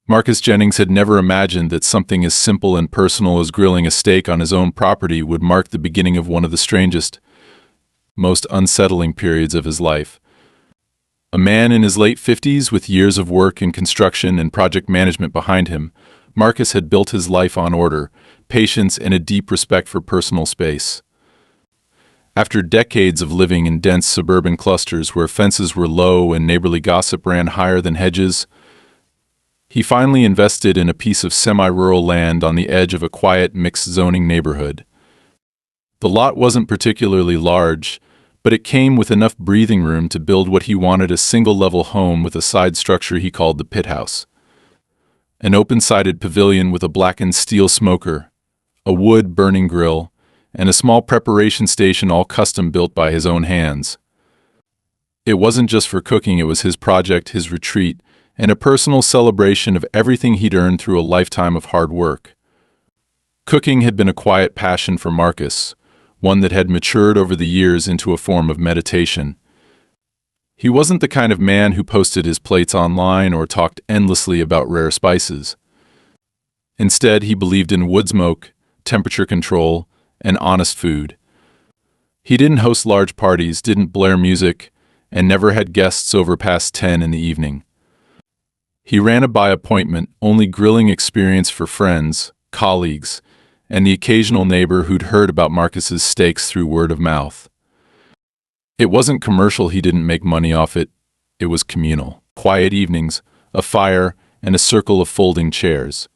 Marcus Jennings had never imagined that something as simple and personal as grilling a steak on his own property would mark the beginning of one of the strangest, most unsettling periods of his life. A man in his late 50s with years of work in construction and project management behind him, Marcus had built his life on order, patience, and a deep respect for personal space. After decades of living in dense suburban clusters where fences were low and neighborly gossip ran higher than hedges, he finally invested in a piece of semi-rural land on the edge of a quiet mixed-zoning neighborhood. The lot wasn't particularly large, but it came with enough breathing room to build what he wanted: a single-level home with a side structure he called the pit house. An open-sided pavilion with a blackened steel smoker, a wood-burning grill, and a small preparation station all custom-built by his own hands. It wasn't just for cooking, it was his project, his retreat, and a personal celebration of everything he'd earned through a lifetime of hard work. Cooking had been a quiet passion for Marcus, one that had matured over the years into a form of meditation. He wasn't the kind of man who posted his plates online or talked endlessly about rare spices. Instead, he believed in wood smoke, temperature control, and honest food. He didn't host large parties, didn't blare music, and never had guests over past 10 in the evening. He ran a by appointment, only grilling experience for friends, colleagues, and the occasional neighbor who'd heard about Marcus's steaks through word of mouth. It wasn't commercial, he didn't make money off it. It was communal. Quiet evenings, a fire, and a circle of folding chairs.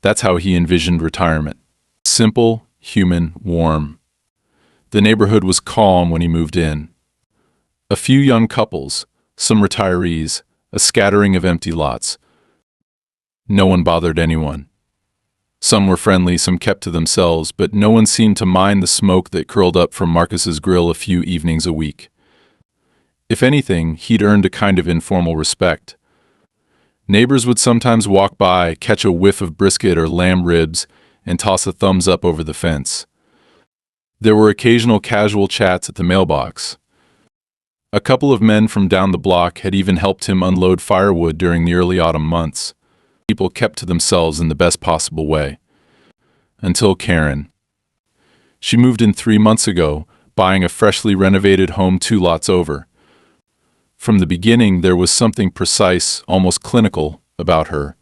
That's how he envisioned retirement. Simple, human, warm. The neighborhood was calm when he moved in. A few young couples, some retirees, a scattering of empty lots. No one bothered anyone. Some were friendly, some kept to themselves, but no one seemed to mind the smoke that curled up from Marcus's grill a few evenings a week. If anything, he'd earned a kind of informal respect. Neighbors would sometimes walk by, catch a whiff of brisket or lamb ribs, and toss a thumbs up over the fence. There were occasional casual chats at the mailbox. A couple of men from down the block had even helped him unload firewood during the early autumn months. People kept to themselves in the best possible way. Until Karen. She moved in 3 months ago, buying a freshly renovated home 2 lots over. From the beginning, there was something precise, almost clinical, about her.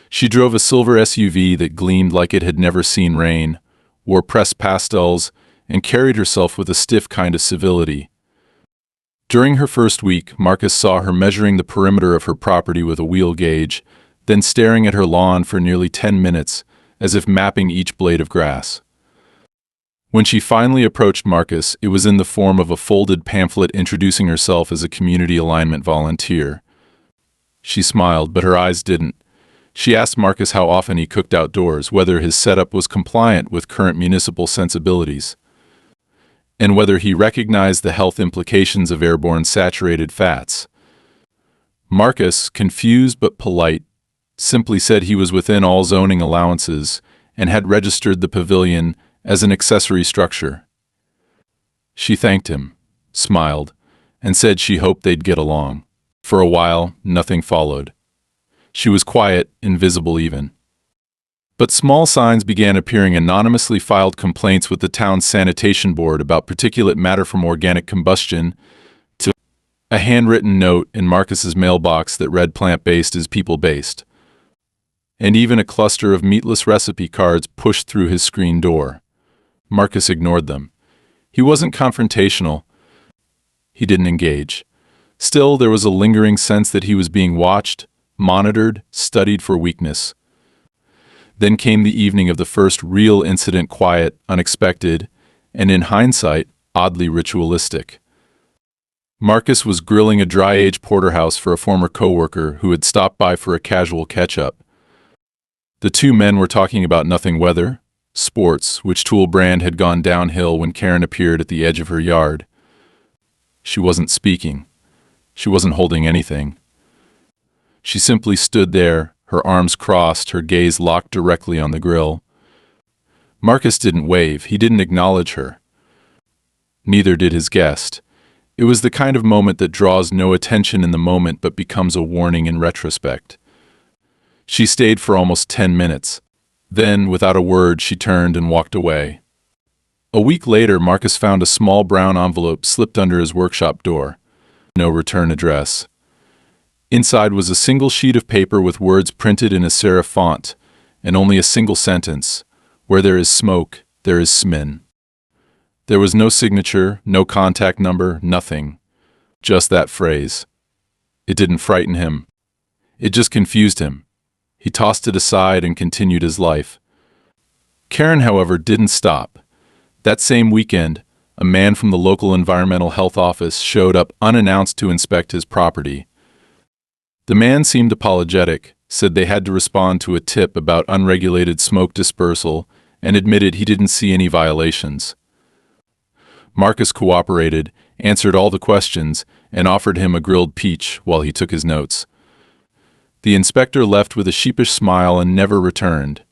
She drove a silver SUV that gleamed like it had never seen rain, wore pressed pastels, and carried herself with a stiff kind of civility. During her first week, Marcus saw her measuring the perimeter of her property with a wheel gauge, then staring at her lawn for nearly 10 minutes, as if mapping each blade of grass. When she finally approached Marcus, it was in the form of a folded pamphlet introducing herself as a community alignment volunteer. She smiled, but her eyes didn't. She asked Marcus how often he cooked outdoors, whether his setup was compliant with current municipal sensibilities, and whether he recognized the health implications of airborne saturated fats. Marcus, confused but polite, simply said he was within all zoning allowances and had registered the pavilion as an accessory structure. She thanked him, smiled, and said she hoped they'd get along. For a while, nothing followed. She was quiet, invisible even. But small signs began appearing: anonymously filed complaints with the town's sanitation board about particulate matter from organic combustion, to a handwritten note in Marcus's mailbox that read plant-based is people-based, and even a cluster of meatless recipe cards pushed through his screen door. Marcus ignored them. He wasn't confrontational. He didn't engage. Still, there was a lingering sense that he was being watched, monitored, studied for weakness. Then came the evening of the first real incident, quiet, unexpected, and in hindsight, oddly ritualistic. Marcus was grilling a dry-aged porterhouse for a former coworker who had stopped by for a casual catch-up. The two men were talking about nothing: weather, sports, which tool brand had gone downhill when Karen appeared at the edge of her yard. She wasn't speaking. She wasn't holding anything. She simply stood there, her arms crossed, her gaze locked directly on the grill. Marcus didn't wave. He didn't acknowledge her. Neither did his guest. It was the kind of moment that draws no attention in the moment but becomes a warning in retrospect. She stayed for almost 10 minutes. Then, without a word, she turned and walked away. A week later, Marcus found a small brown envelope slipped under his workshop door. No return address. Inside was a single sheet of paper with words printed in a serif font, and only a single sentence: "Where there is smoke, there is smin." There was no signature, no contact number, nothing. Just that phrase. It didn't frighten him. It just confused him. He tossed it aside and continued his life. Karen, however, didn't stop. That same weekend, a man from the local environmental health office showed up unannounced to inspect his property. The man seemed apologetic, said they had to respond to a tip about unregulated smoke dispersal, and admitted he didn't see any violations. Marcus cooperated, answered all the questions, and offered him a grilled peach while he took his notes. The inspector left with a sheepish smile and never returned.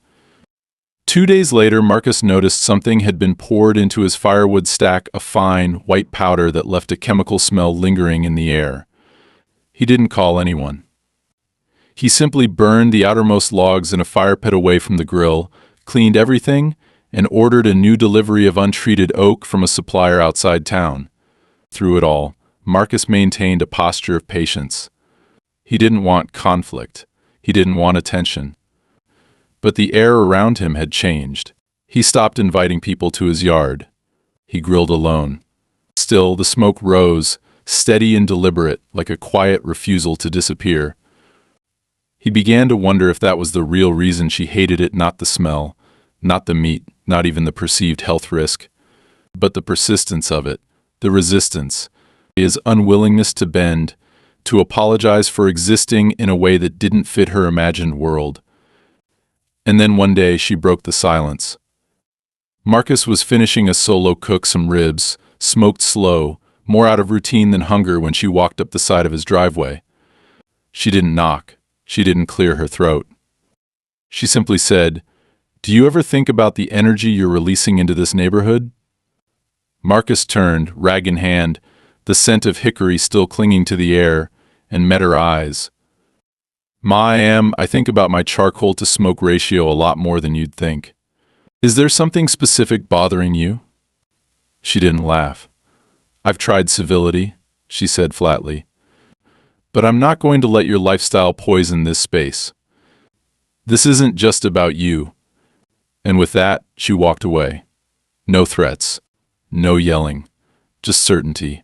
2 days later, Marcus noticed something had been poured into his firewood stack, a fine, white powder that left a chemical smell lingering in the air. He didn't call anyone. He simply burned the outermost logs in a fire pit away from the grill, cleaned everything, and ordered a new delivery of untreated oak from a supplier outside town. Through it all, Marcus maintained a posture of patience. He didn't want conflict. He didn't want attention. But the air around him had changed. He stopped inviting people to his yard. He grilled alone. Still, the smoke rose, steady and deliberate, like a quiet refusal to disappear. He began to wonder if that was the real reason she hated it, not the smell, not the meat, not even the perceived health risk, but the persistence of it, the resistance, his unwillingness to bend, to apologize for existing in a way that didn't fit her imagined world. And then one day she broke the silence. Marcus was finishing a solo cook, some ribs, smoked slow, more out of routine than hunger, when she walked up the side of his driveway. She didn't knock. She didn't clear her throat. She simply said, "Do you ever think about the energy you're releasing into this neighborhood?" Marcus turned, rag in hand, the scent of hickory still clinging to the air, and met her eyes. I think about my charcoal to smoke ratio a lot more than you'd think. Is there something specific bothering you?" She didn't laugh. "I've tried civility," she said flatly. "But I'm not going to let your lifestyle poison this space. This isn't just about you." And with that, she walked away. No threats, no yelling, just certainty.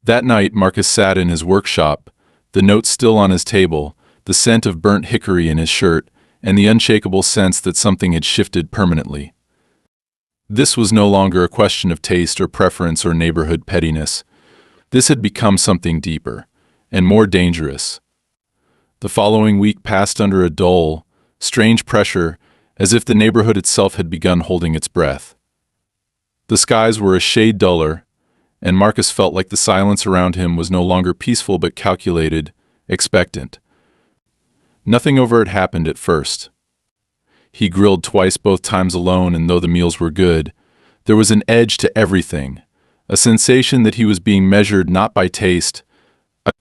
That night, Marcus sat in his workshop, the notes still on his table, the scent of burnt hickory in his shirt, and the unshakable sense that something had shifted permanently. This was no longer a question of taste or preference or neighborhood pettiness. This had become something deeper and more dangerous. The following week passed under a dull, strange pressure, as if the neighborhood itself had begun holding its breath. The skies were a shade duller, and Marcus felt like the silence around him was no longer peaceful but calculated, expectant. Nothing overt happened at first. He grilled twice, both times alone, and though the meals were good, there was an edge to everything, a sensation that he was being measured not by taste,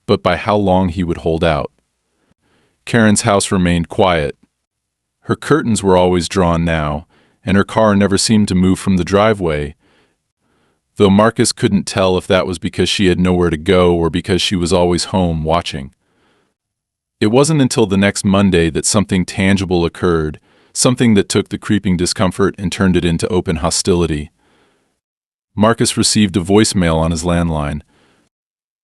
but by how long he would hold out. Karen's house remained quiet. Her curtains were always drawn now, and her car never seemed to move from the driveway, though Marcus couldn't tell if that was because she had nowhere to go or because she was always home watching. It wasn't until the next Monday that something tangible occurred, something that took the creeping discomfort and turned it into open hostility. Marcus received a voicemail on his landline.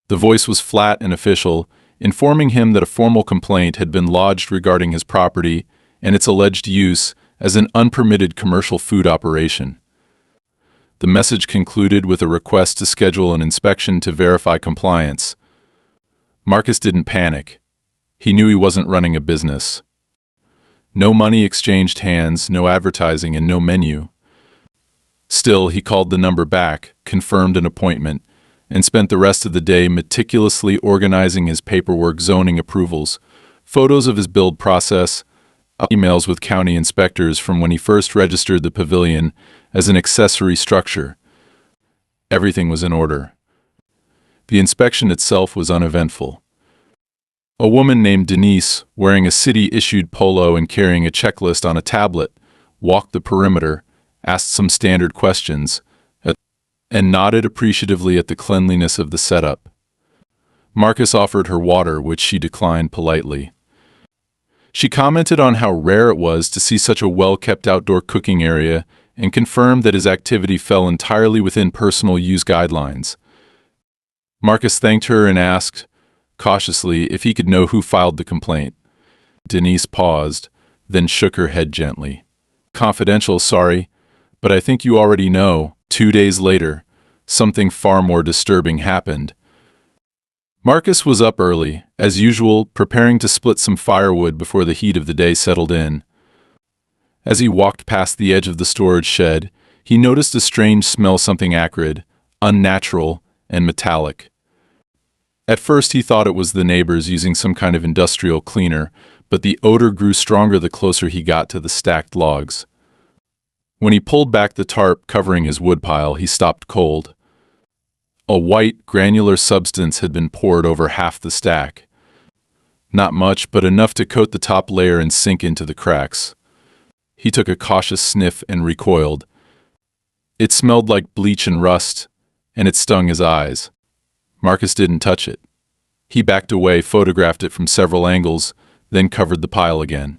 The voice was flat and official, informing him that a formal complaint had been lodged regarding his property and its alleged use as an unpermitted commercial food operation. The message concluded with a request to schedule an inspection to verify compliance. Marcus didn't panic. He knew he wasn't running a business. No money exchanged hands, no advertising, and no menu. Still, he called the number back, confirmed an appointment, and spent the rest of the day meticulously organizing his paperwork, zoning approvals, photos of his build process, emails with county inspectors from when he first registered the pavilion as an accessory structure. Everything was in order. The inspection itself was uneventful. A woman named Denise, wearing a city-issued polo and carrying a checklist on a tablet, walked the perimeter, asked some standard questions, and nodded appreciatively at the cleanliness of the setup. Marcus offered her water, which she declined politely. She commented on how rare it was to see such a well-kept outdoor cooking area and confirmed that his activity fell entirely within personal use guidelines. Marcus thanked her and asked, cautiously, if he could know who filed the complaint. Denise paused, then shook her head gently. Confidential, sorry, but I think you already know. 2 days later, something far more disturbing happened. Marcus was up early, as usual, preparing to split some firewood before the heat of the day settled in. As he walked past the edge of the storage shed, he noticed a strange smell, something acrid, unnatural, and metallic. At first he thought it was the neighbors using some kind of industrial cleaner, but the odor grew stronger the closer he got to the stacked logs. When he pulled back the tarp covering his woodpile, he stopped cold. A white, granular substance had been poured over half the stack. Not much, but enough to coat the top layer and sink into the cracks. He took a cautious sniff and recoiled. It smelled like bleach and rust, and it stung his eyes. Marcus didn't touch it. He backed away, photographed it from several angles, then covered the pile again.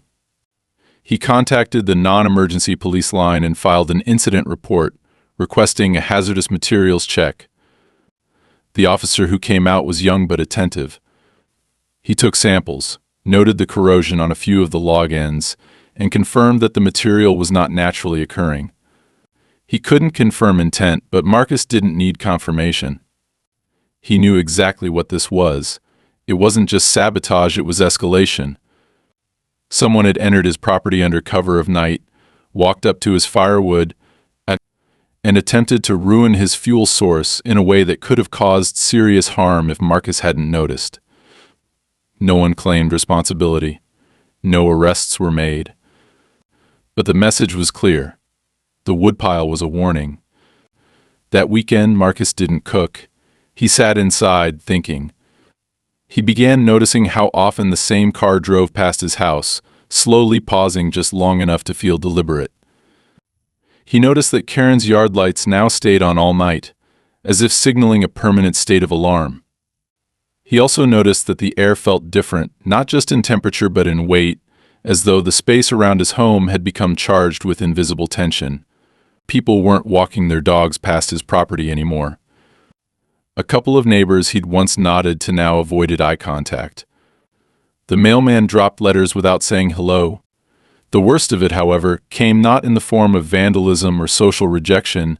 He contacted the non-emergency police line and filed an incident report, requesting a hazardous materials check. The officer who came out was young but attentive. He took samples, noted the corrosion on a few of the log ends, and confirmed that the material was not naturally occurring. He couldn't confirm intent, but Marcus didn't need confirmation. He knew exactly what this was. It wasn't just sabotage, it was escalation. Someone had entered his property under cover of night, walked up to his firewood, and attempted to ruin his fuel source in a way that could have caused serious harm if Marcus hadn't noticed. No one claimed responsibility. No arrests were made. But the message was clear. The woodpile was a warning. That weekend, Marcus didn't cook. He sat inside, thinking. He began noticing how often the same car drove past his house, slowly pausing just long enough to feel deliberate. He noticed that Karen's yard lights now stayed on all night, as if signaling a permanent state of alarm. He also noticed that the air felt different, not just in temperature but in weight, as though the space around his home had become charged with invisible tension. People weren't walking their dogs past his property anymore. A couple of neighbors he'd once nodded to now avoided eye contact. The mailman dropped letters without saying hello. The worst of it, however, came not in the form of vandalism or social rejection,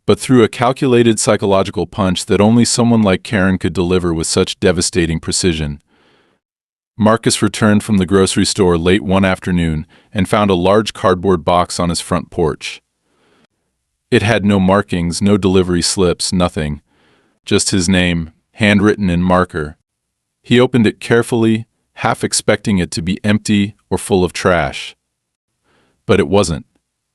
but through a calculated psychological punch that only someone like Karen could deliver with such devastating precision. Marcus returned from the grocery store late one afternoon and found a large cardboard box on his front porch. It had no markings, no delivery slips, nothing. Just his name, handwritten in marker. He opened it carefully, half expecting it to be empty or full of trash. But it wasn't.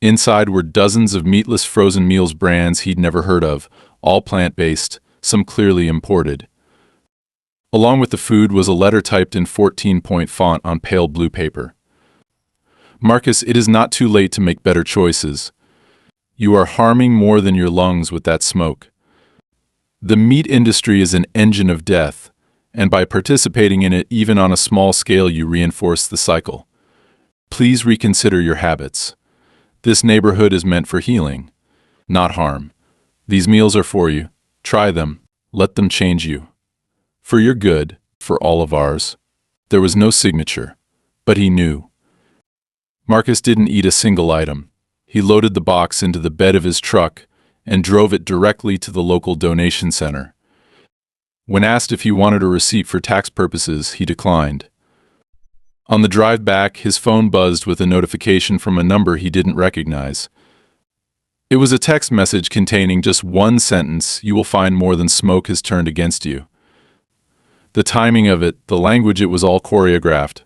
Inside were dozens of meatless frozen meals brands he'd never heard of, all plant-based, some clearly imported. Along with the food was a letter typed in 14-point font on pale blue paper. Marcus, it is not too late to make better choices. You are harming more than your lungs with that smoke. The meat industry is an engine of death, and by participating in it even on a small scale you reinforce the cycle. Please reconsider your habits. This neighborhood is meant for healing, not harm. These meals are for you. Try them. Let them change you. For your good, for all of ours. There was no signature, but he knew. Marcus didn't eat a single item. He loaded the box into the bed of his truck and drove it directly to the local donation center. When asked if he wanted a receipt for tax purposes, he declined. On the drive back, his phone buzzed with a notification from a number he didn't recognize. It was a text message containing just one sentence: "You will find more than smoke has turned against you." The timing of it, the language, it was all choreographed.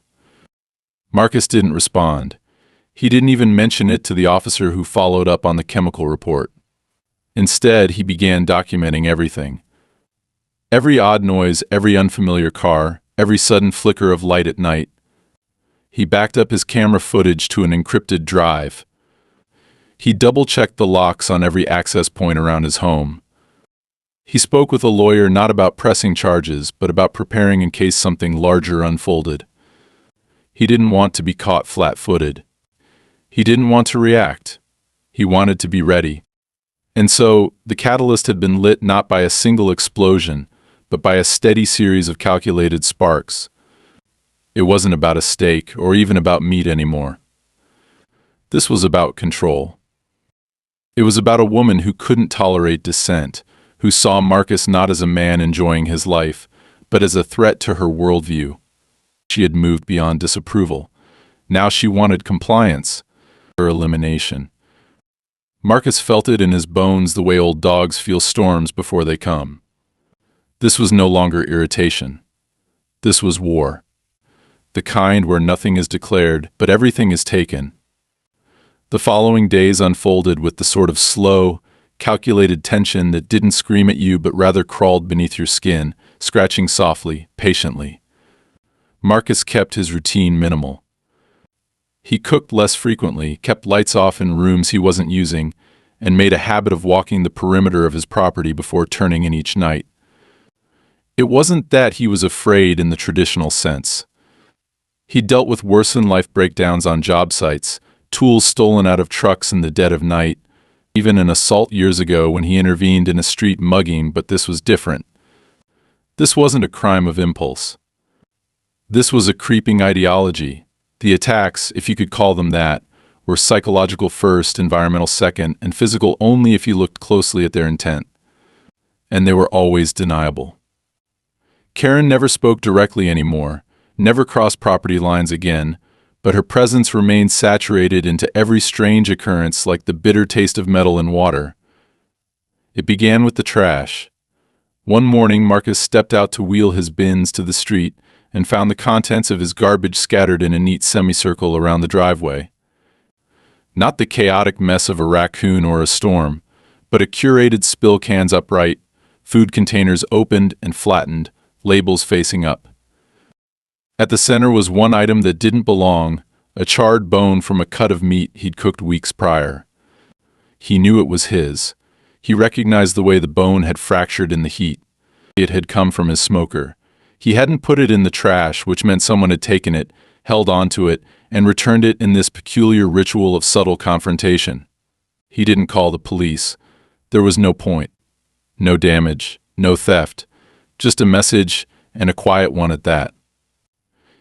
Marcus didn't respond. He didn't even mention it to the officer who followed up on the chemical report. Instead, he began documenting everything. Every odd noise, every unfamiliar car, every sudden flicker of light at night. He backed up his camera footage to an encrypted drive. He double-checked the locks on every access point around his home. He spoke with a lawyer not about pressing charges, but about preparing in case something larger unfolded. He didn't want to be caught flat-footed. He didn't want to react. He wanted to be ready. And so, the catalyst had been lit not by a single explosion, but by a steady series of calculated sparks. It wasn't about a steak or even about meat anymore. This was about control. It was about a woman who couldn't tolerate dissent, who saw Marcus not as a man enjoying his life, but as a threat to her worldview. She had moved beyond disapproval. Now she wanted compliance, or elimination. Marcus felt it in his bones the way old dogs feel storms before they come. This was no longer irritation. This was war. The kind where nothing is declared, but everything is taken. The following days unfolded with the sort of slow, calculated tension that didn't scream at you but rather crawled beneath your skin, scratching softly, patiently. Marcus kept his routine minimal. He cooked less frequently, kept lights off in rooms he wasn't using, and made a habit of walking the perimeter of his property before turning in each night. It wasn't that he was afraid in the traditional sense. He dealt with worse-than-life breakdowns on job sites, tools stolen out of trucks in the dead of night, even an assault years ago when he intervened in a street mugging, but this was different. This wasn't a crime of impulse. This was a creeping ideology. The attacks, if you could call them that, were psychological first, environmental second, and physical only if you looked closely at their intent. And they were always deniable. Karen never spoke directly anymore, never crossed property lines again, but her presence remained saturated into every strange occurrence like the bitter taste of metal in water. It began with the trash. One morning, Marcus stepped out to wheel his bins to the street and found the contents of his garbage scattered in a neat semicircle around the driveway. Not the chaotic mess of a raccoon or a storm, but a curated spill cans upright, food containers opened and flattened, labels facing up. At the center was one item that didn't belong, a charred bone from a cut of meat he'd cooked weeks prior. He knew it was his. He recognized the way the bone had fractured in the heat. It had come from his smoker. He hadn't put it in the trash, which meant someone had taken it, held onto it, and returned it in this peculiar ritual of subtle confrontation. He didn't call the police. There was no point. No damage, no theft, just a message, and a quiet one at that.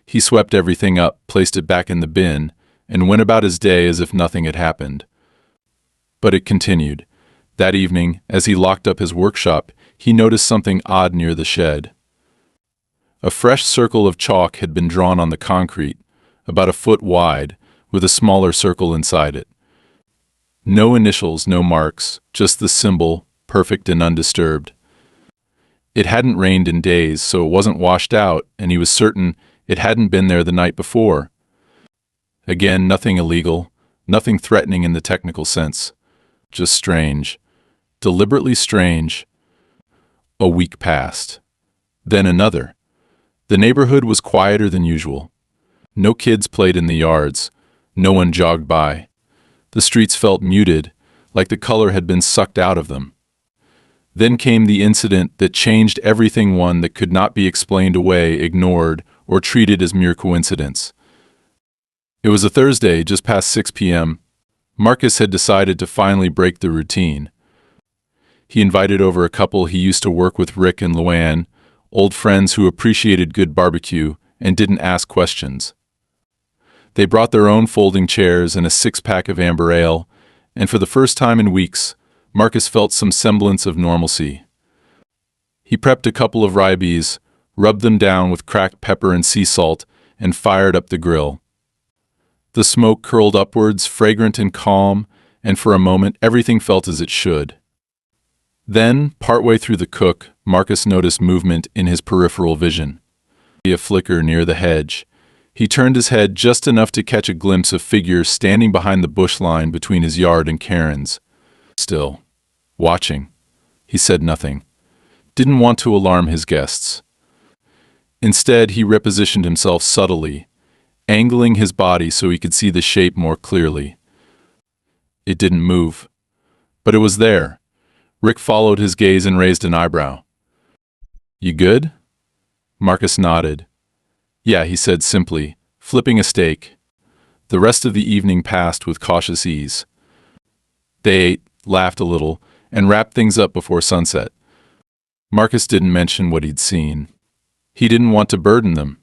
He swept everything up, placed it back in the bin, and went about his day as if nothing had happened. But it continued. That evening, as he locked up his workshop, he noticed something odd near the shed. A fresh circle of chalk had been drawn on the concrete, about a foot wide, with a smaller circle inside it. No initials, no marks, just the symbol, perfect and undisturbed. It hadn't rained in days, so it wasn't washed out, and he was certain it hadn't been there the night before. Again, nothing illegal, nothing threatening in the technical sense. Just strange. Deliberately strange. A week passed. Then another. The neighborhood was quieter than usual. No kids played in the yards. No one jogged by. The streets felt muted, like the color had been sucked out of them. Then came the incident that changed everything, one that could not be explained away, ignored, or treated as mere coincidence. It was a Thursday, just past 6 p.m. Marcus had decided to finally break the routine. He invited over a couple he used to work with, Rick and Luann, old friends who appreciated good barbecue and didn't ask questions. They brought their own folding chairs and a 6-pack of amber ale, and for the first time in weeks, Marcus felt some semblance of normalcy. He prepped a couple of ribeyes, rubbed them down with cracked pepper and sea salt, and fired up the grill. The smoke curled upwards, fragrant and calm, and for a moment everything felt as it should. Then, partway through the cook, Marcus noticed movement in his peripheral vision. A flicker near the hedge. He turned his head just enough to catch a glimpse of figures standing behind the bush line between his yard and Karen's. Still. Watching. He said nothing. Didn't want to alarm his guests. Instead, he repositioned himself subtly, angling his body so he could see the shape more clearly. It didn't move, but it was there. Rick followed his gaze and raised an eyebrow. "You good?" Marcus nodded. "Yeah," he said simply, flipping a steak. The rest of the evening passed with cautious ease. They ate, laughed a little, and wrapped things up before sunset. Marcus didn't mention what he'd seen. He didn't want to burden them.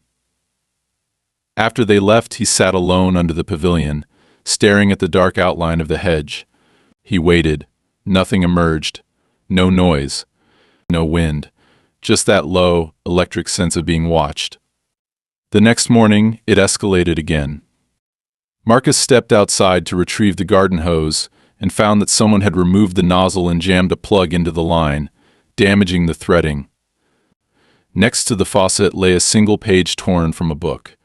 After they left, he sat alone under the pavilion, staring at the dark outline of the hedge. He waited. Nothing emerged. No noise. No wind. Just that low, electric sense of being watched. The next morning, it escalated again. Marcus stepped outside to retrieve the garden hose and found that someone had removed the nozzle and jammed a plug into the line, damaging the threading. Next to the faucet lay a single page torn from a book.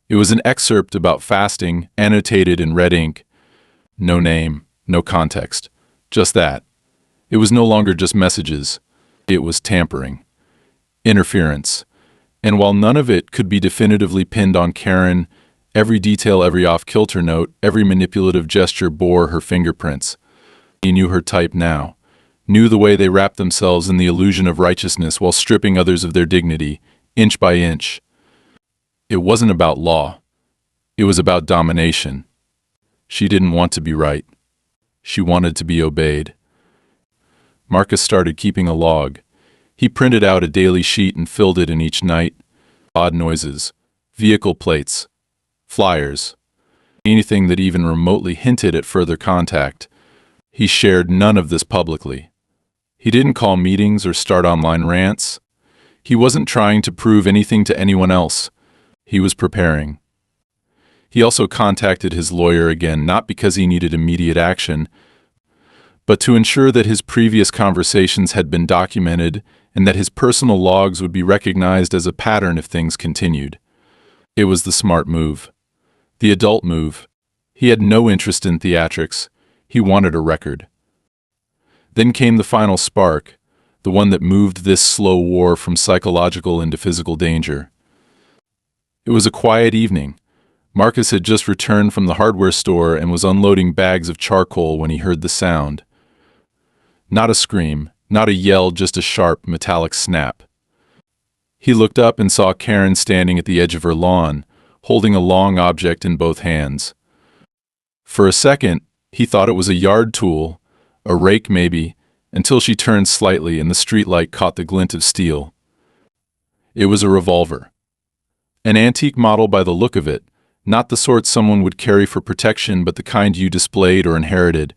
It was an excerpt about fasting, annotated in red ink. No name, no context. Just that. It was no longer just messages. It was tampering. Interference. And while none of it could be definitively pinned on Karen, every detail, every off-kilter note, every manipulative gesture bore her fingerprints. He knew her type now. Knew the way they wrapped themselves in the illusion of righteousness while stripping others of their dignity, inch by inch. It wasn't about law. It was about domination. She didn't want to be right. She wanted to be obeyed. Marcus started keeping a log. He printed out a daily sheet and filled it in each night. Odd noises, vehicle plates, flyers, anything that even remotely hinted at further contact. He shared none of this publicly. He didn't call meetings or start online rants. He wasn't trying to prove anything to anyone else. He was preparing. He also contacted his lawyer again, not because he needed immediate action, but to ensure that his previous conversations had been documented and that his personal logs would be recognized as a pattern if things continued. It was the smart move. The adult move. He had no interest in theatrics. He wanted a record. Then came the final spark, the one that moved this slow war from psychological into physical danger. It was a quiet evening. Marcus had just returned from the hardware store and was unloading bags of charcoal when he heard the sound. Not a scream, not a yell, just a sharp, metallic snap. He looked up and saw Karen standing at the edge of her lawn, holding a long object in both hands. For a second, he thought it was a yard tool, a rake maybe, until she turned slightly and the streetlight caught the glint of steel. It was a revolver. An antique model by the look of it, not the sort someone would carry for protection, but the kind you displayed or inherited.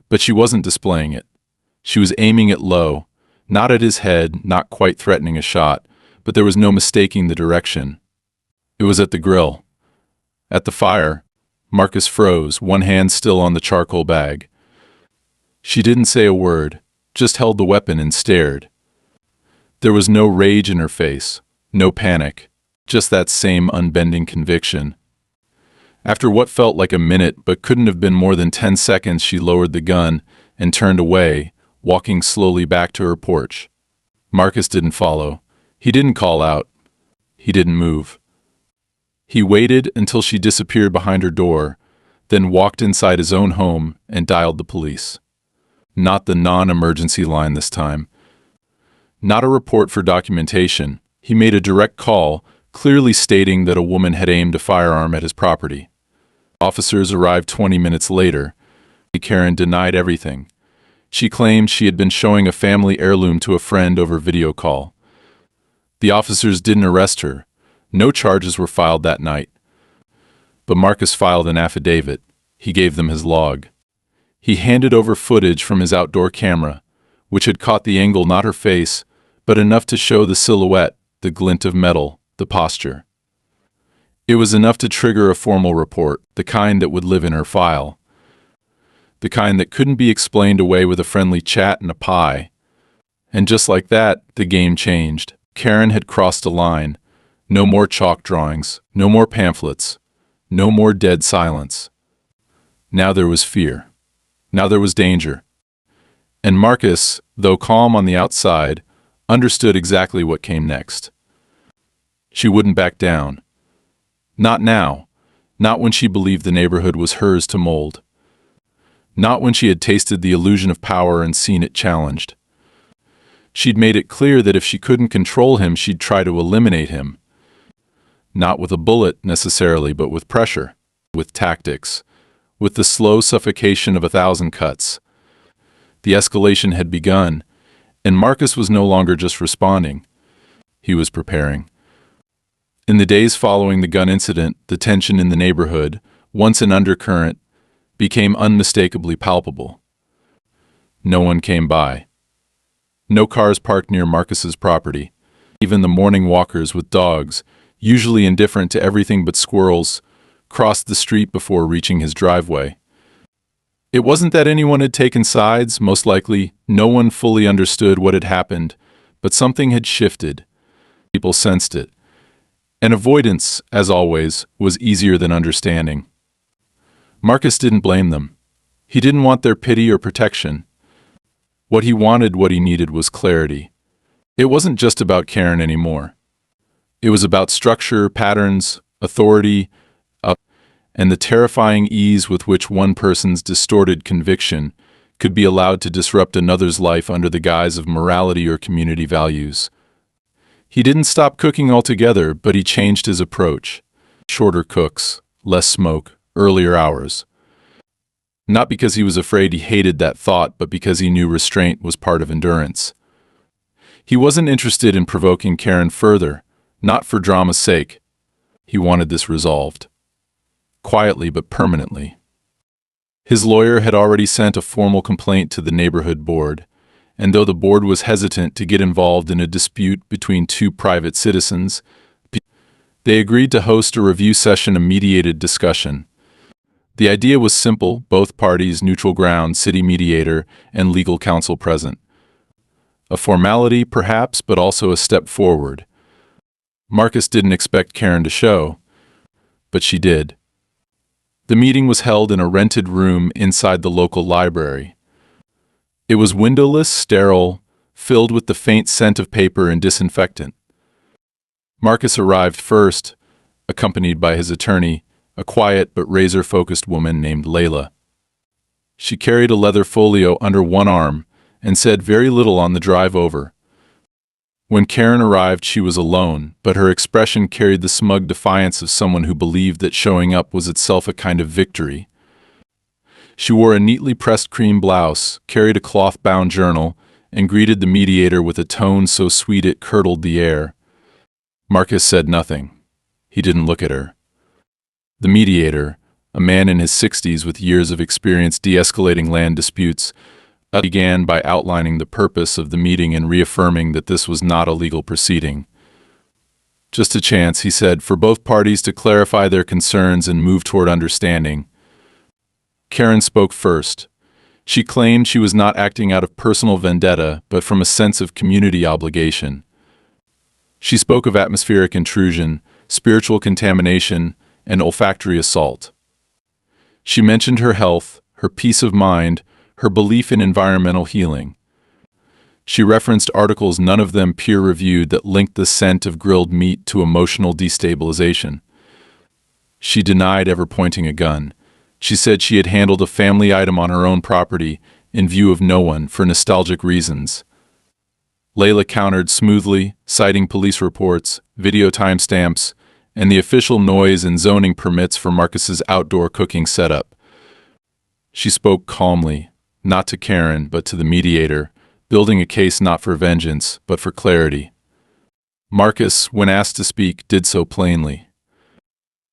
But she wasn't displaying it. She was aiming it low, not at his head, not quite threatening a shot, but there was no mistaking the direction. It was at the grill. At the fire. Marcus froze, one hand still on the charcoal bag. She didn't say a word, just held the weapon and stared. There was no rage in her face, no panic, just that same unbending conviction. After what felt like a minute but couldn't have been more than 10 seconds, she lowered the gun and turned away, walking slowly back to her porch. Marcus didn't follow. He didn't call out. He didn't move. He waited until she disappeared behind her door, then walked inside his own home and dialed the police. Not the non-emergency line this time. Not a report for documentation. He made a direct call, clearly stating that a woman had aimed a firearm at his property. Officers arrived 20 minutes later. Karen denied everything. She claimed she had been showing a family heirloom to a friend over video call. The officers didn't arrest her. No charges were filed that night. But Marcus filed an affidavit. He gave them his log. He handed over footage from his outdoor camera, which had caught the angle, not her face, but enough to show the silhouette, the glint of metal, the posture. It was enough to trigger a formal report, the kind that would live in her file. The kind that couldn't be explained away with a friendly chat and a pie. And just like that, the game changed. Karen had crossed a line. No more chalk drawings, no more pamphlets, no more dead silence. Now there was fear. Now there was danger. And Marcus, though calm on the outside, understood exactly what came next. She wouldn't back down. Not now. Not when she believed the neighborhood was hers to mold. Not when she had tasted the illusion of power and seen it challenged. She'd made it clear that if she couldn't control him, she'd try to eliminate him. Not with a bullet, necessarily, but with pressure, with tactics, with the slow suffocation of 1,000 cuts. The escalation had begun, and Marcus was no longer just responding. He was preparing. In the days following the gun incident, the tension in the neighborhood, once an undercurrent, became unmistakably palpable. No one came by. No cars parked near Marcus's property. Even the morning walkers with dogs, usually indifferent to everything but squirrels, crossed the street before reaching his driveway. It wasn't that anyone had taken sides, most likely no one fully understood what had happened, but something had shifted. People sensed it. And avoidance, as always, was easier than understanding. Marcus didn't blame them. He didn't want their pity or protection. What he wanted, what he needed, was clarity. It wasn't just about Karen anymore. It was about structure, patterns, authority, and the terrifying ease with which one person's distorted conviction could be allowed to disrupt another's life under the guise of morality or community values. He didn't stop cooking altogether, but he changed his approach. Shorter cooks, less smoke, earlier hours. Not because he was afraid he hated that thought, but because he knew restraint was part of endurance. He wasn't interested in provoking Karen further, not for drama's sake. He wanted this resolved. Quietly but permanently. His lawyer had already sent a formal complaint to the neighborhood board, and though the board was hesitant to get involved in a dispute between two private citizens, they agreed to host a review session, a mediated discussion. The idea was simple: both parties, neutral ground, city mediator, and legal counsel present. A formality, perhaps, but also a step forward. Marcus didn't expect Karen to show, but she did. The meeting was held in a rented room inside the local library. It was windowless, sterile, filled with the faint scent of paper and disinfectant. Marcus arrived first, accompanied by his attorney, a quiet but razor-focused woman named Layla. She carried a leather folio under one arm and said very little on the drive over. When Karen arrived, she was alone, but her expression carried the smug defiance of someone who believed that showing up was itself a kind of victory. She wore a neatly pressed cream blouse, carried a cloth-bound journal, and greeted the mediator with a tone so sweet it curdled the air. Marcus said nothing. He didn't look at her. The mediator, a man in his 60s with years of experience de-escalating land disputes, began by outlining the purpose of the meeting and reaffirming that this was not a legal proceeding. Just a chance, he said, for both parties to clarify their concerns and move toward understanding. Karen spoke first. She claimed she was not acting out of personal vendetta, but from a sense of community obligation. She spoke of atmospheric intrusion, spiritual contamination, and olfactory assault. She mentioned her health, her peace of mind, her belief in environmental healing. She referenced articles, none of them peer-reviewed, that linked the scent of grilled meat to emotional destabilization. She denied ever pointing a gun. She said she had handled a family item on her own property, in view of no one, for nostalgic reasons. Layla countered smoothly, citing police reports, video timestamps, and the official noise and zoning permits for Marcus's outdoor cooking setup. She spoke calmly, not to Karen, but to the mediator, building a case not for vengeance, but for clarity. Marcus, when asked to speak, did so plainly.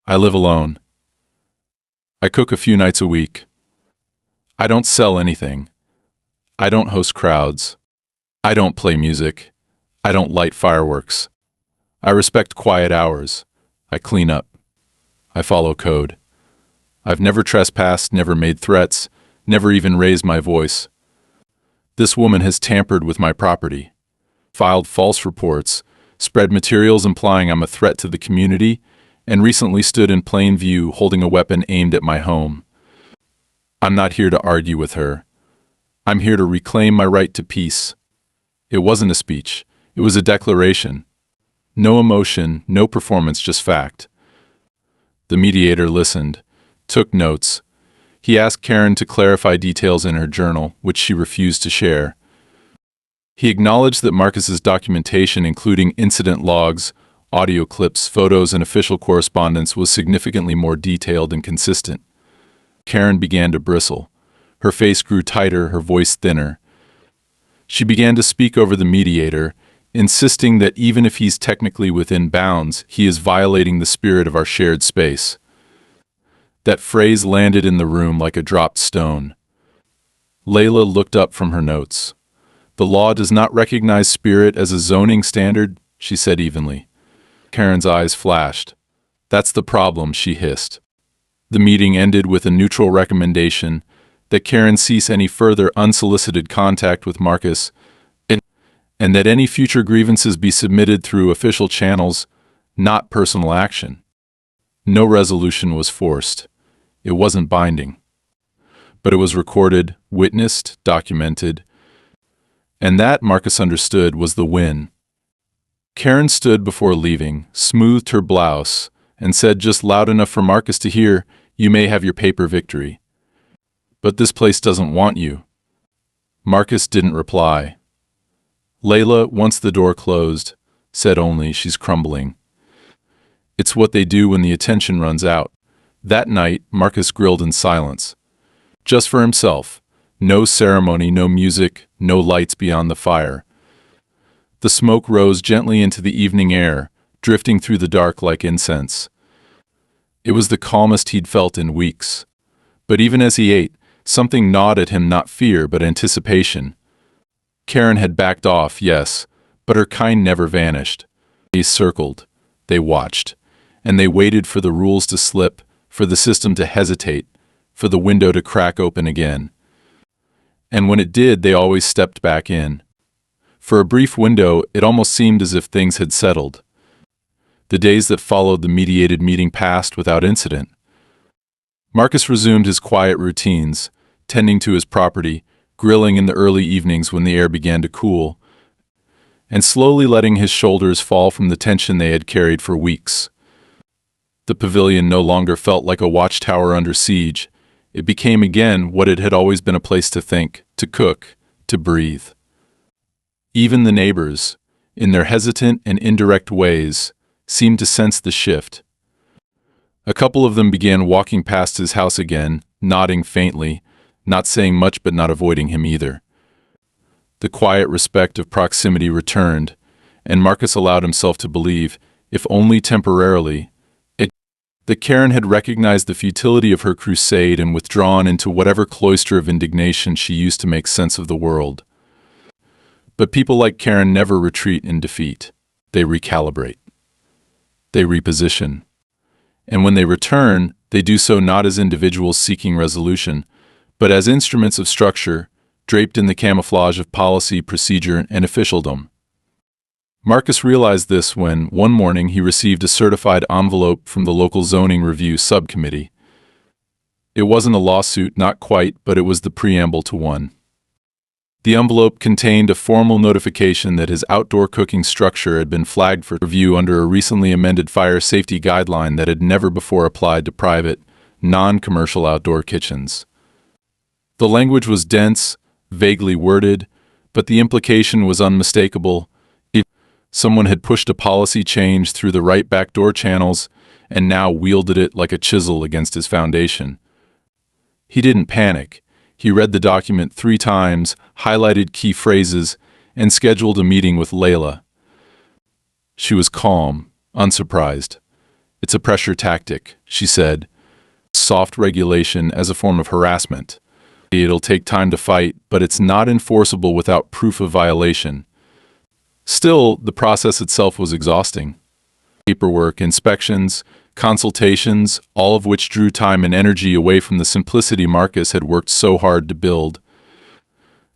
I live alone. I cook a few nights a week. I don't sell anything. I don't host crowds. I don't play music. I don't light fireworks. I respect quiet hours. I clean up. I follow code. I've never trespassed, never made threats, never even raised my voice. This woman has tampered with my property, filed false reports, spread materials implying I'm a threat to the community, and recently stood in plain view holding a weapon aimed at my home. I'm not here to argue with her. I'm here to reclaim my right to peace. It wasn't a speech. It was a declaration. No emotion, no performance, just fact. The mediator listened, took notes. He asked Karen to clarify details in her journal, which she refused to share. He acknowledged that Marcus's documentation, including incident logs, audio clips, photos, and official correspondence, was significantly more detailed and consistent. Karen began to bristle. Her face grew tighter, her voice thinner. She began to speak over the mediator, insisting that even if he's technically within bounds, he is violating the spirit of our shared space. That phrase landed in the room like a dropped stone. Layla looked up from her notes. "The law does not recognize spirit as a zoning standard," she said evenly. Karen's eyes flashed. "That's the problem," she hissed. The meeting ended with a neutral recommendation that Karen cease any further unsolicited contact with Marcus, and that any future grievances be submitted through official channels, not personal action. No resolution was forced. It wasn't binding. But it was recorded, witnessed, documented, and that, Marcus understood, was the win. Karen stood before leaving, smoothed her blouse, and said just loud enough for Marcus to hear, "You may have your paper victory. But this place doesn't want you." Marcus didn't reply. Layla, once the door closed, said only, "She's crumbling." It's what they do when the attention runs out. That night, Marcus grilled in silence. Just for himself. No ceremony, no music, no lights beyond the fire. The smoke rose gently into the evening air, drifting through the dark like incense. It was the calmest he'd felt in weeks. But even as he ate, something gnawed at him, not fear, but anticipation. Karen had backed off, yes, but her kind never vanished. They circled, they watched, and they waited for the rules to slip, for the system to hesitate, for the window to crack open again. And when it did, they always stepped back in. For a brief window, it almost seemed as if things had settled. The days that followed the mediated meeting passed without incident. Marcus resumed his quiet routines, tending to his property, grilling in the early evenings when the air began to cool, and slowly letting his shoulders fall from the tension they had carried for weeks. The pavilion no longer felt like a watchtower under siege. It became again what it had always been, a place to think, to cook, to breathe. Even the neighbors, in their hesitant and indirect ways, seemed to sense the shift. A couple of them began walking past his house again, nodding faintly, not saying much but not avoiding him either. The quiet respect of proximity returned, and Marcus allowed himself to believe, if only temporarily, that Karen had recognized the futility of her crusade and withdrawn into whatever cloister of indignation she used to make sense of the world. But people like Karen never retreat in defeat. They recalibrate. They reposition. And when they return, they do so not as individuals seeking resolution, but as instruments of structure, draped in the camouflage of policy, procedure, and officialdom. Marcus realized this when, one morning, he received a certified envelope from the local zoning review subcommittee. It wasn't a lawsuit, not quite, but it was the preamble to one. The envelope contained a formal notification that his outdoor cooking structure had been flagged for review under a recently amended fire safety guideline that had never before applied to private, non-commercial outdoor kitchens. The language was dense, vaguely worded, but the implication was unmistakable. Someone had pushed a policy change through the right backdoor channels and now wielded it like a chisel against his foundation. He didn't panic. He read the document 3 times, highlighted key phrases, and scheduled a meeting with Layla. She was calm, unsurprised. "It's a pressure tactic," she said. "Soft regulation as a form of harassment. It'll take time to fight, but it's not enforceable without proof of violation." Still, the process itself was exhausting. Paperwork, inspections, consultations, all of which drew time and energy away from the simplicity Marcus had worked so hard to build.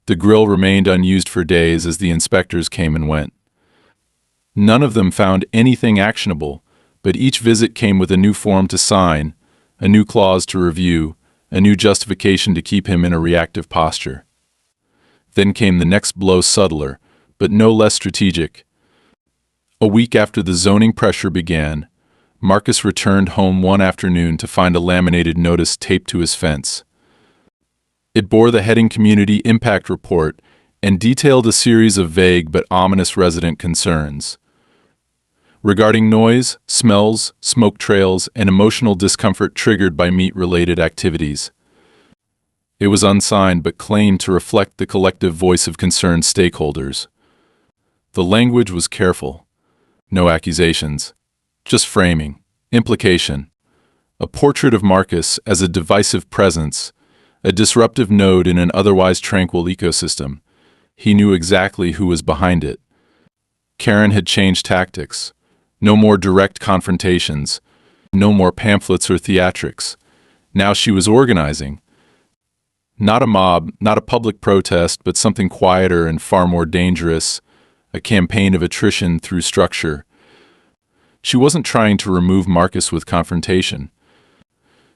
The grill remained unused for days as the inspectors came and went. None of them found anything actionable, but each visit came with a new form to sign, a new clause to review, a new justification to keep him in a reactive posture. Then came the next blow, subtler, but no less strategic. A week after the zoning pressure began, Marcus returned home one afternoon to find a laminated notice taped to his fence. It bore the heading Community Impact Report and detailed a series of vague but ominous resident concerns regarding noise, smells, smoke trails, and emotional discomfort triggered by meat-related activities. It was unsigned but claimed to reflect the collective voice of concerned stakeholders. The language was careful. No accusations, just framing, implication, a portrait of Marcus as a divisive presence, a disruptive node in an otherwise tranquil ecosystem. He knew exactly who was behind it. Karen had changed tactics. No more direct confrontations, no more pamphlets or theatrics. Now she was organizing. Not a mob, not a public protest, but something quieter and far more dangerous, a campaign of attrition through structure. She wasn't trying to remove Marcus with confrontation.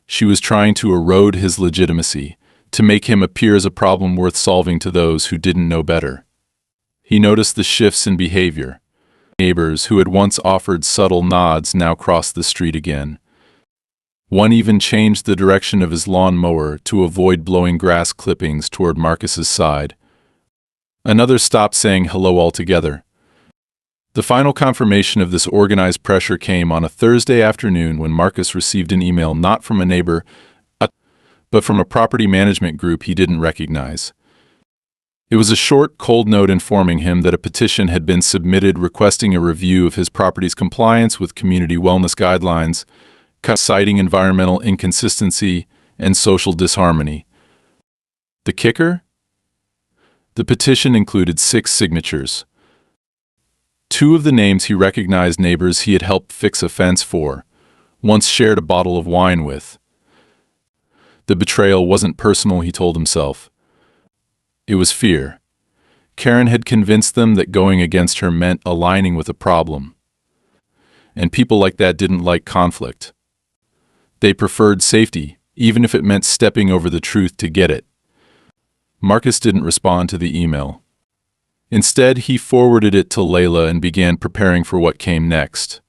She was trying to erode his legitimacy, to make him appear as a problem worth solving to those who didn't know better. He noticed the shifts in behavior. Neighbors who had once offered subtle nods now crossed the street again. One even changed the direction of his lawn mower to avoid blowing grass clippings toward Marcus's side. Another stopped saying hello altogether. The final confirmation of this organized pressure came on a Thursday afternoon when Marcus received an email not from a neighbor, but from a property management group he didn't recognize. It was a short, cold note informing him that a petition had been submitted requesting a review of his property's compliance with community wellness guidelines, citing environmental inconsistency and social disharmony. The kicker? The petition included 6 signatures. 2 of the names he recognized neighbors he had helped fix a fence for, once shared a bottle of wine with. The betrayal wasn't personal, he told himself. It was fear. Karen had convinced them that going against her meant aligning with a problem. And people like that didn't like conflict. They preferred safety, even if it meant stepping over the truth to get it. Marcus didn't respond to the email. Instead, he forwarded it to Layla and began preparing for what came next.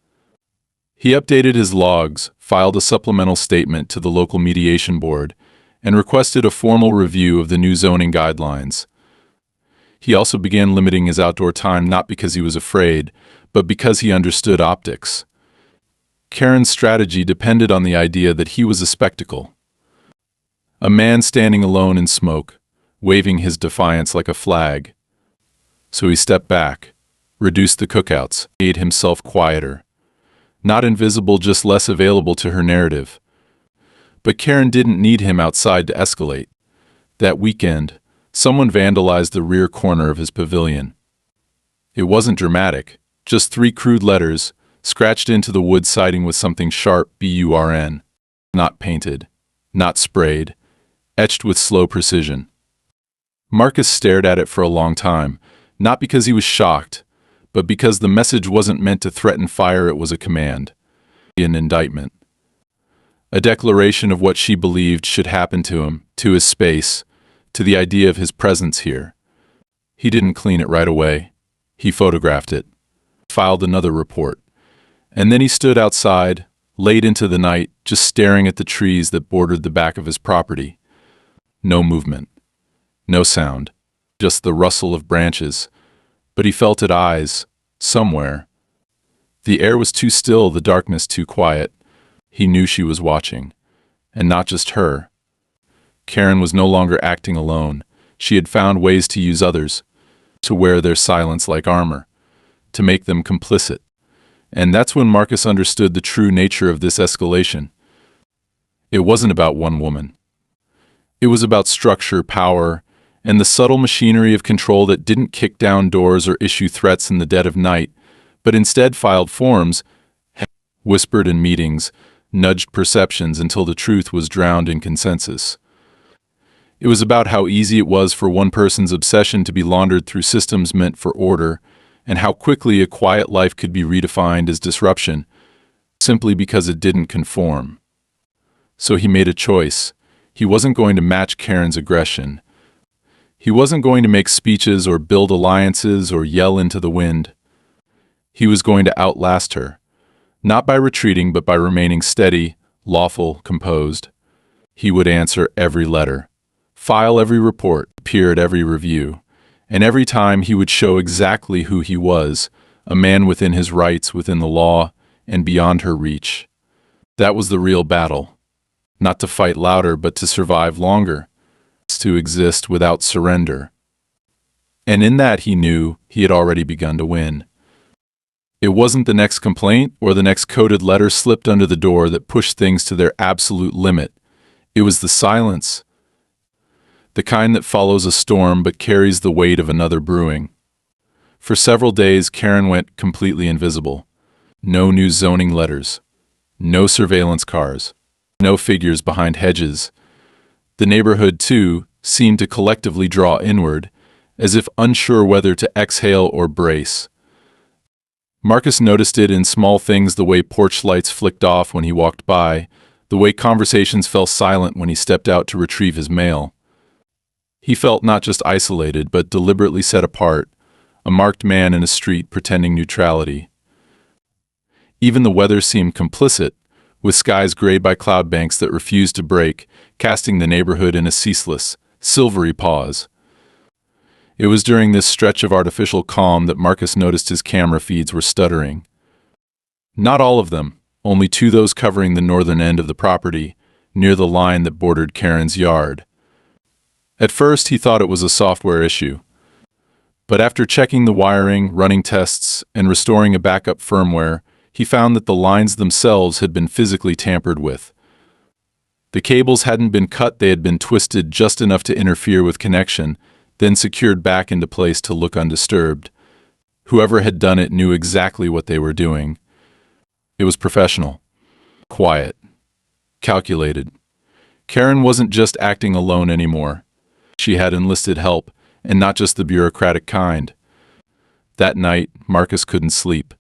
He updated his logs, filed a supplemental statement to the local mediation board, and requested a formal review of the new zoning guidelines. He also began limiting his outdoor time not because he was afraid, but because he understood optics. Karen's strategy depended on the idea that he was a spectacle. A man standing alone in smoke, waving his defiance like a flag. So he stepped back, reduced the cookouts, made himself quieter. Not invisible, just less available to her narrative. But Karen didn't need him outside to escalate. That weekend, someone vandalized the rear corner of his pavilion. It wasn't dramatic, just 3 crude letters, scratched into the wood siding with something sharp, BURN. Not painted, not sprayed, etched with slow precision. Marcus stared at it for a long time, not because he was shocked, but because the message wasn't meant to threaten fire, it was a command. An indictment. A declaration of what she believed should happen to him, to his space, to the idea of his presence here. He didn't clean it right away. He photographed it, filed another report, and then he stood outside, late into the night, just staring at the trees that bordered the back of his property. No movement, no sound, just the rustle of branches, but he felt at eyes, somewhere. The air was too still, the darkness too quiet. He knew she was watching, and not just her. Karen was no longer acting alone. She had found ways to use others, to wear their silence like armor, to make them complicit. And that's when Marcus understood the true nature of this escalation. It wasn't about one woman. It was about structure, power, and the subtle machinery of control that didn't kick down doors or issue threats in the dead of night, but instead filed forms, whispered in meetings, nudged perceptions until the truth was drowned in consensus. It was about how easy it was for one person's obsession to be laundered through systems meant for order, and how quickly a quiet life could be redefined as disruption, simply because it didn't conform. So he made a choice. He wasn't going to match Karen's aggression. He wasn't going to make speeches or build alliances or yell into the wind. He was going to outlast her, not by retreating but by remaining steady, lawful, composed. He would answer every letter, file every report, appear at every review, and every time he would show exactly who he was, a man within his rights, within the law, and beyond her reach. That was the real battle. Not to fight louder, but to survive longer, to exist without surrender. And in that he knew he had already begun to win. It wasn't the next complaint or the next coded letter slipped under the door that pushed things to their absolute limit. It was the silence, the kind that follows a storm but carries the weight of another brewing. For several days, Karen went completely invisible. No new zoning letters, no surveillance cars, no figures behind hedges. The neighborhood, too, seemed to collectively draw inward, as if unsure whether to exhale or brace. Marcus noticed it in small things, the way porch lights flicked off when he walked by, the way conversations fell silent when he stepped out to retrieve his mail. He felt not just isolated, but deliberately set apart, a marked man in a street pretending neutrality. Even the weather seemed complicit, with skies grayed by cloud banks that refused to break, casting the neighborhood in a ceaseless, silvery pause. It was during this stretch of artificial calm that Marcus noticed his camera feeds were stuttering. Not all of them, only two, those covering the northern end of the property, near the line that bordered Karen's yard. At first he thought it was a software issue, but after checking the wiring, running tests, and restoring a backup firmware, he found that the lines themselves had been physically tampered with. The cables hadn't been cut, they had been twisted just enough to interfere with connection, then secured back into place to look undisturbed. Whoever had done it knew exactly what they were doing. It was professional, quiet, calculated. Karen wasn't just acting alone anymore. She had enlisted help, and not just the bureaucratic kind. That night, Marcus couldn't sleep.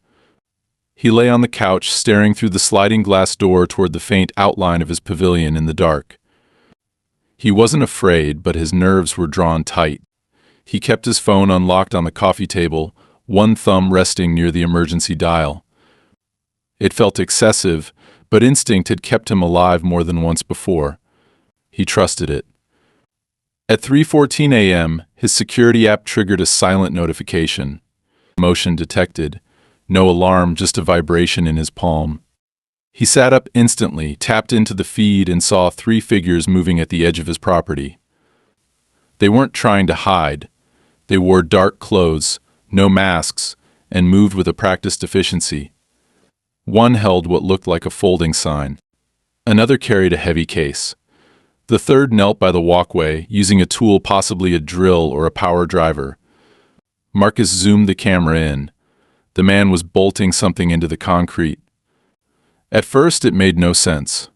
He lay on the couch, staring through the sliding glass door toward the faint outline of his pavilion in the dark. He wasn't afraid, but his nerves were drawn tight. He kept his phone unlocked on the coffee table, one thumb resting near the emergency dial. It felt excessive, but instinct had kept him alive more than once before. He trusted it. At 3:14 a.m., his security app triggered a silent notification. Motion detected. No alarm, just a vibration in his palm. He sat up instantly, tapped into the feed, and saw three figures moving at the edge of his property. They weren't trying to hide. They wore dark clothes, no masks, and moved with a practiced efficiency. One held what looked like a folding sign. Another carried a heavy case. The third knelt by the walkway, using a tool, possibly a drill or a power driver. Marcus zoomed the camera in. The man was bolting something into the concrete. At first, it made no sense.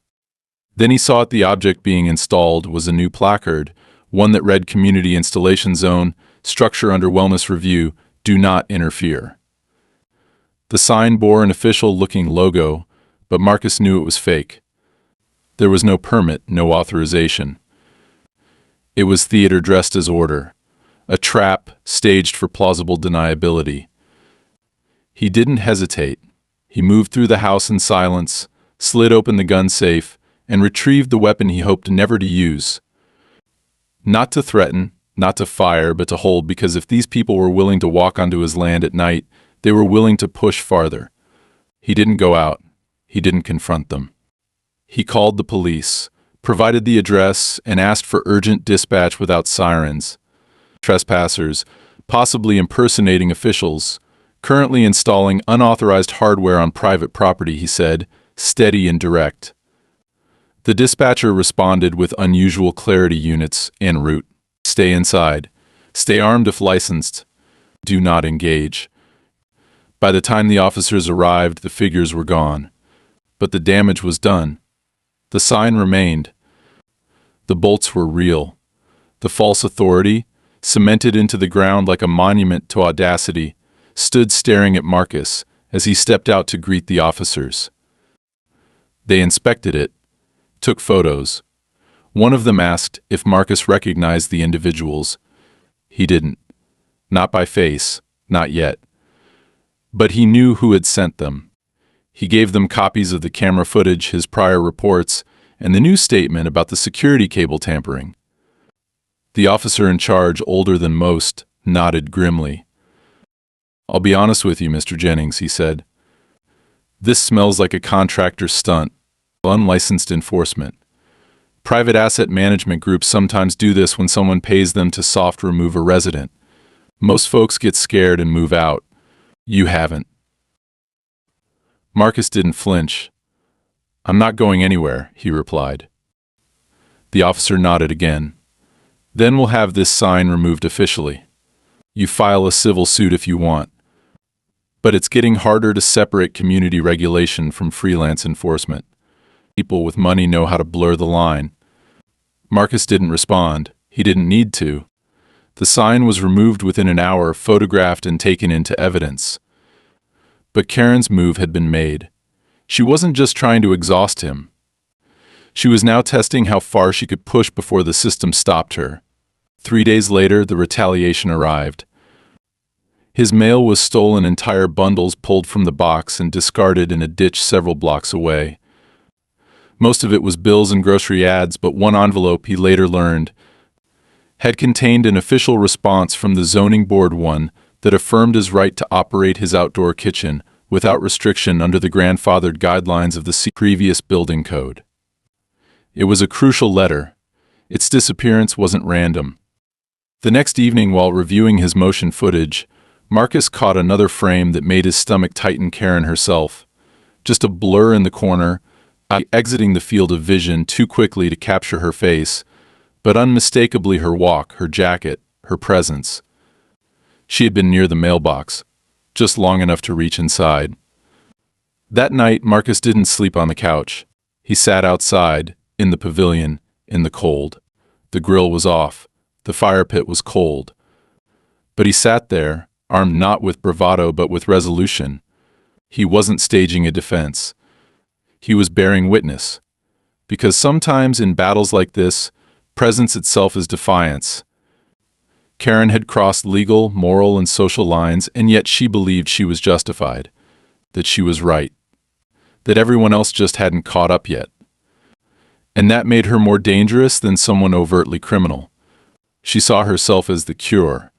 Then he saw the object being installed was a new placard, one that read Community Installation Zone, Structure Under Wellness Review, Do Not Interfere. The sign bore an official-looking logo, but Marcus knew it was fake. There was no permit, no authorization. It was theater dressed as order, a trap staged for plausible deniability. He didn't hesitate. He moved through the house in silence, slid open the gun safe, and retrieved the weapon he hoped never to use. Not to threaten, not to fire, but to hold, because if these people were willing to walk onto his land at night, they were willing to push farther. He didn't go out. He didn't confront them. He called the police, provided the address, and asked for urgent dispatch without sirens. Trespassers, possibly impersonating officials, currently installing unauthorized hardware on private property, he said, steady and direct. The dispatcher responded with unusual clarity: units en route. Stay inside. Stay armed if licensed. Do not engage. By the time the officers arrived, the figures were gone. But the damage was done. The sign remained. The bolts were real. The false authority, cemented into the ground like a monument to audacity, stood staring at Marcus as he stepped out to greet the officers. They inspected it, took photos. One of them asked if Marcus recognized the individuals. He didn't. Not by face, not yet. But he knew who had sent them. He gave them copies of the camera footage, his prior reports, and the new statement about the security cable tampering. The officer in charge, older than most, nodded grimly. "I'll be honest with you, Mr. Jennings," he said. "This smells like a contractor stunt, unlicensed enforcement. Private asset management groups sometimes do this when someone pays them to soft remove a resident. Most folks get scared and move out. You haven't." Marcus didn't flinch. "I'm not going anywhere," he replied. The officer nodded again. "Then we'll have this sign removed officially. You file a civil suit if you want. But it's getting harder to separate community regulation from freelance enforcement. People with money know how to blur the line." Marcus didn't respond. He didn't need to. The sign was removed within an hour, photographed and taken into evidence. But Karen's move had been made. She wasn't just trying to exhaust him. She was now testing how far she could push before the system stopped her. 3 days later, the retaliation arrived. His mail was stolen, entire bundles pulled from the box and discarded in a ditch several blocks away. Most of it was bills and grocery ads, but one envelope, he later learned, had contained an official response from the zoning board, one that affirmed his right to operate his outdoor kitchen without restriction under the grandfathered guidelines of the previous building code. It was a crucial letter. Its disappearance wasn't random. The next evening, while reviewing his motion footage, Marcus caught another frame that made his stomach tighten. Karen herself. Just a blur in the corner, exiting the field of vision too quickly to capture her face, but unmistakably her walk, her jacket, her presence. She had been near the mailbox, just long enough to reach inside. That night, Marcus didn't sleep on the couch. He sat outside, in the pavilion, in the cold. The grill was off. The fire pit was cold. But he sat there, armed not with bravado but with resolution. He wasn't staging a defense. He was bearing witness. Because sometimes in battles like this, presence itself is defiance. Karen had crossed legal, moral, and social lines, and yet she believed she was justified, that she was right, that everyone else just hadn't caught up yet. And that made her more dangerous than someone overtly criminal. She saw herself as the cure,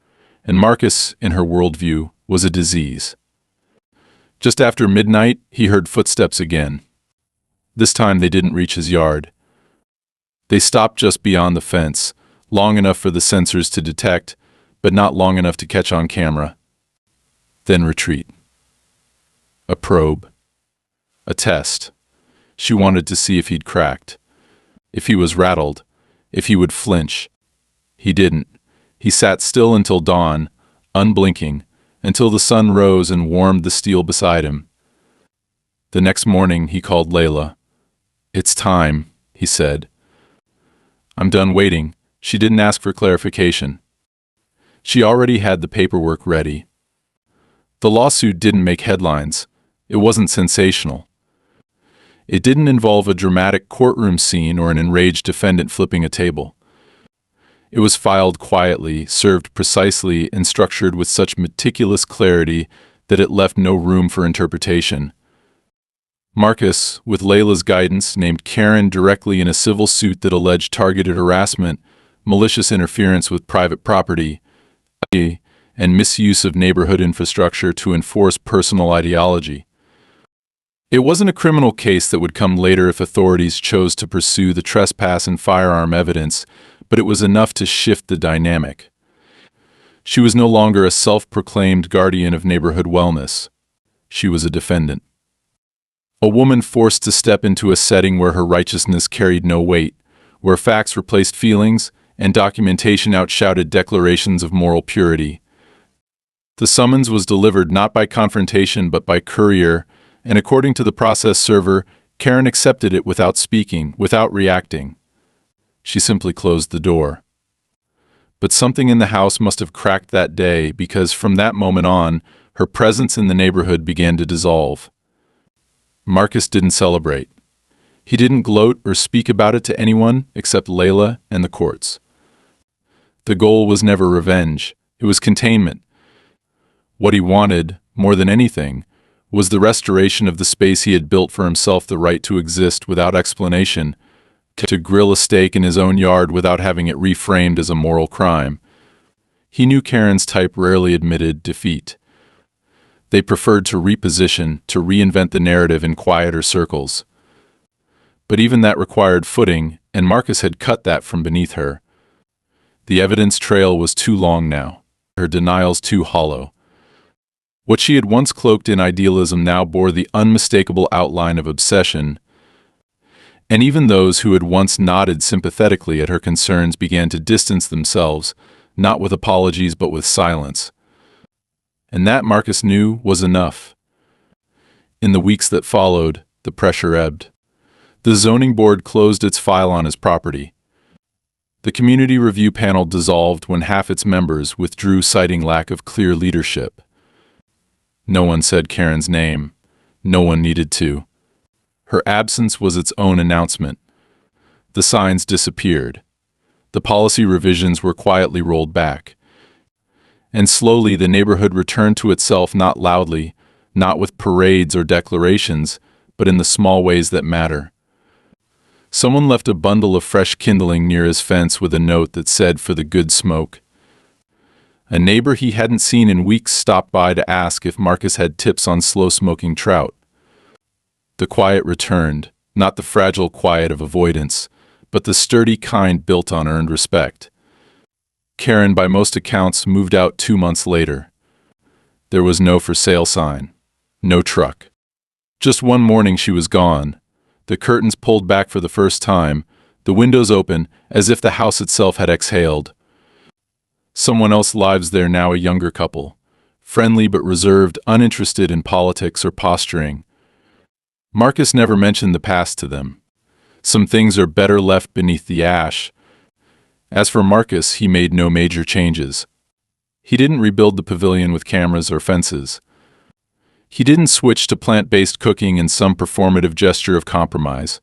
and Marcus, in her worldview, was a disease. Just after midnight, he heard footsteps again. This time they didn't reach his yard. They stopped just beyond the fence, long enough for the sensors to detect, but not long enough to catch on camera. Then retreat. A probe. A test. She wanted to see if he'd cracked. If he was rattled. If he would flinch. He didn't. He sat still until dawn, unblinking, until the sun rose and warmed the steel beside him. The next morning he called Layla. "It's time," he said. "I'm done waiting." She didn't ask for clarification. She already had the paperwork ready. The lawsuit didn't make headlines. It wasn't sensational. It didn't involve a dramatic courtroom scene or an enraged defendant flipping a table. It was filed quietly, served precisely, and structured with such meticulous clarity that it left no room for interpretation. Marcus, with Layla's guidance, named Karen directly in a civil suit that alleged targeted harassment, malicious interference with private property, and misuse of neighborhood infrastructure to enforce personal ideology. It wasn't a criminal case that would come later if authorities chose to pursue the trespass and firearm evidence, but it was enough to shift the dynamic. She was no longer a self-proclaimed guardian of neighborhood wellness. She was a defendant. A woman forced to step into a setting where her righteousness carried no weight, where facts replaced feelings and documentation outshouted declarations of moral purity. The summons was delivered not by confrontation but by courier, and according to the process server, Karen accepted it without speaking, without reacting. She simply closed the door. But something in the house must have cracked that day, because from that moment on, her presence in the neighborhood began to dissolve. Marcus didn't celebrate. He didn't gloat or speak about it to anyone except Layla and the courts. The goal was never revenge. It was containment. What he wanted, more than anything, was the restoration of the space he had built for himself, the right to exist without explanation, to grill a steak in his own yard without having it reframed as a moral crime. He knew Karen's type rarely admitted defeat. They preferred to reposition, to reinvent the narrative in quieter circles. But even that required footing, and Marcus had cut that from beneath her. The evidence trail was too long now, her denials too hollow. What she had once cloaked in idealism now bore the unmistakable outline of obsession, and even those who had once nodded sympathetically at her concerns began to distance themselves, not with apologies but with silence. And that, Marcus knew, was enough. In the weeks that followed, the pressure ebbed. The zoning board closed its file on his property. The community review panel dissolved when half its members withdrew, citing lack of clear leadership. No one said Karen's name. No one needed to. Her absence was its own announcement. The signs disappeared. The policy revisions were quietly rolled back. And slowly the neighborhood returned to itself, not loudly, not with parades or declarations, but in the small ways that matter. Someone left a bundle of fresh kindling near his fence with a note that said, "For the good smoke." A neighbor he hadn't seen in weeks stopped by to ask if Marcus had tips on slow-smoking trout. The quiet returned, not the fragile quiet of avoidance, but the sturdy kind built on earned respect. Karen, by most accounts, moved out 2 months later. There was no for sale sign, no truck. Just one morning she was gone, the curtains pulled back for the first time, the windows open, as if the house itself had exhaled. Someone else lives there now, a younger couple, friendly but reserved, uninterested in politics or posturing. Marcus never mentioned the past to them. Some things are better left beneath the ash. As for Marcus, he made no major changes. He didn't rebuild the pavilion with cameras or fences. He didn't switch to plant-based cooking in some performative gesture of compromise.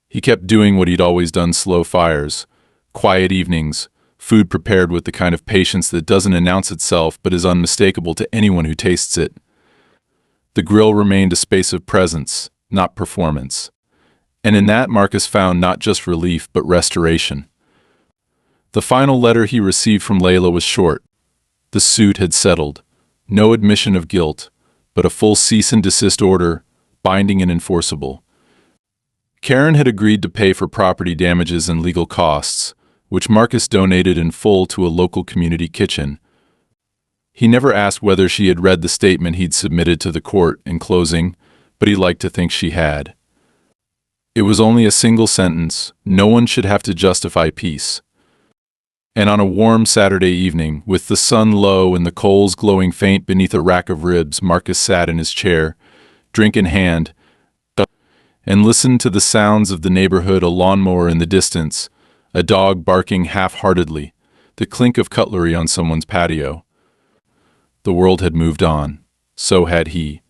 He kept doing what he'd always done: slow fires, quiet evenings, food prepared with the kind of patience that doesn't announce itself but is unmistakable to anyone who tastes it. The grill remained a space of presence, not performance. And in that, Marcus found not just relief but restoration. The final letter he received from Layla was short. The suit had settled. No admission of guilt, but a full cease and desist order, binding and enforceable. Karen had agreed to pay for property damages and legal costs, which Marcus donated in full to a local community kitchen. He never asked whether she had read the statement he'd submitted to the court in closing, but he liked to think she had. It was only a single sentence: no one should have to justify peace. And on a warm Saturday evening, with the sun low and the coals glowing faint beneath a rack of ribs, Marcus sat in his chair, drink in hand, and listened to the sounds of the neighborhood: a lawnmower in the distance, a dog barking half-heartedly, the clink of cutlery on someone's patio. The world had moved on. So had he.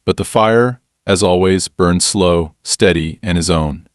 But the fire, as always, burned slow, steady, and his own.